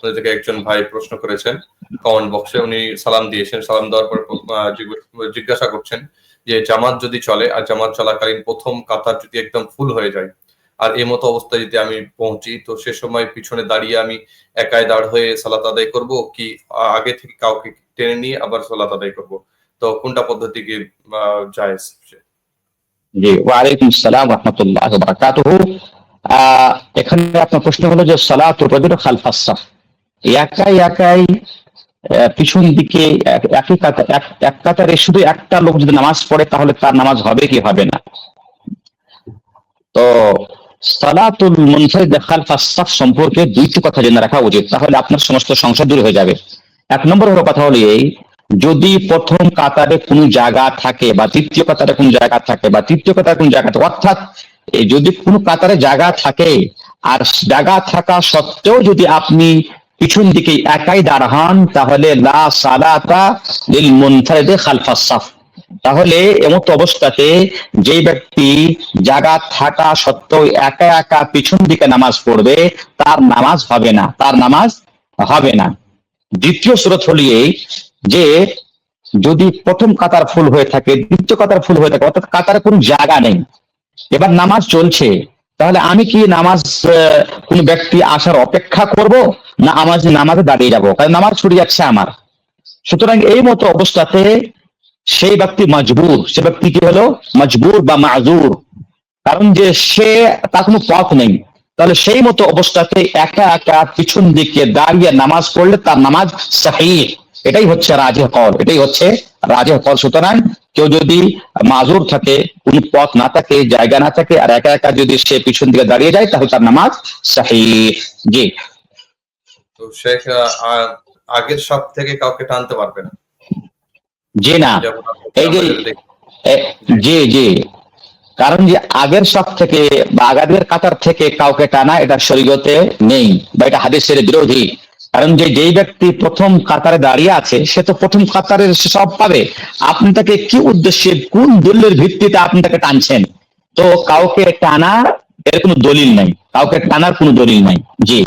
আপনাদের থেকে একজন ভাই প্রশ্ন করেছেন কমেন্ট বক্সে, উনি সালাম দিয়েছেন, সালাম দেওয়ার পর জিজ্ঞাসা করছেন যে জামাত যদি চলে আর জামাত চলাকালীন প্রথম কাতার যদি একদম ফুল হয়ে যায় আর এই মতো অবস্থায় যদি আমি পৌঁছি, তো সে সময় পিছনে দাঁড়িয়ে আমি একাই দাঁড় হয়ে সালাত আদায় করব, কি আগে থেকে কাউকে টেনে নিয়ে আবার সালাত আদায় করব? তো কোনটা পদ্ধতি কি জায়েজ? জি, ওয়ালাইকুম আসসালাম ওয়া রাহমাতুল্লাহি ওয়া বারাকাতুহু। এখানে আপনার প্রশ্ন হলো যে সালাতুর রাজুল খালফাস সাফ, একাই একাই পিছন দিকে এক কাতারে শুধু একটা লোক যদি নামাজ পড়ে তাহলে তার নামাজ হবে কি হবে না? তো সালাতুল মুনফারিদ খালফাস সাফ সম্পর্কে দুইটি কথা জেনে রাখা উচিত, তাহলে আপনার সমস্ত সংশয় দূর হয়ে যাবে। এক নম্বর হলো কথা হলো এই, যদি প্রথম কাতারে কোনো জায়গা থাকে বা তৃতীয় কাতারে কোনো জায়গা থাকে বা তৃতীয় কাতারে কোনো জায়গা থাকে, অর্থাৎ যদি কোনো কাতারে জায়গা থাকে আর জায়গা থাকা সত্ত্বেও যদি আপনি পিছন দিকে একাই দাঁড়ান, তাহলে লা সালাতা লিল মুনফারিদি খালফাস সাফ, তাহলে এমত অবস্থাতে যে ব্যক্তি জায়গা থাকা সত্ত্বেও একা একা পিছন দিকে নামাজ পড়বে তার নামাজ হবে না, তার নামাজ হবে না। দ্বিতীয় সুরত হলো এই যে যদি প্রথম কাতার ফুল হয়ে থাকে, দ্বিতীয় কাতার ফুল হয়ে থাকে, অর্থাৎ কাতারে কোনো জায়গা নেই, এবার নামাজ চলছে, তাহলে আমি কি নামাজ কোন ব্যক্তি আসার অপেক্ষা করব না নামাজে দাঁড়িয়ে যাবো, কারণ নামাজ ছুটে যাচ্ছে আমার। সুতরাং এই মতো অবস্থাতে সেই ব্যক্তি মজবুর, সে ব্যক্তি কি হলো মজবুর বা মাজুর, কারণ যে সে তার কোনো পথ নেই, তাহলে সেই মতো অবস্থাতে একা একা পিছন দিকে দাঁড়িয়ে নামাজ পড়লে তার নামাজ সহিহ, এটাই হচ্ছে রাজিহ কওল, এটাই হচ্ছে রাজিহ কওল। সুতরাং কেউ যদি মাজুর থাকে, কোন পথ না থাকে, জায়গা না থাকে, আর একা একা যদি সে পিছন দিকে দাঁড়িয়ে যায় তাহলে তার নামাজ সহিহ। জি। তো শেখ আগের সব থেকে কাউকে টানতে পারবে না? জি না, এই যে জি জি, কারণ যে আগের সব থেকে বা আগের কাতার থেকে কাউকে টানা এটা শরীয়তে নেই বা এটা হাদিসের বিরোধী। কারণ যেই ব্যক্তি প্রথম কাতারে দাঁড়িয়ে আছে সে তো প্রথম কাতারের সব পাবে, আপনি তাকে কি উদ্দেশ্যে কোন দলিলের ভিত্তিতে আপনি তাকে টানছেন? তো কাউকে টানা এর কোনো দলিল নাই, কাউকে টানার কোনো দলিল নাই। জি।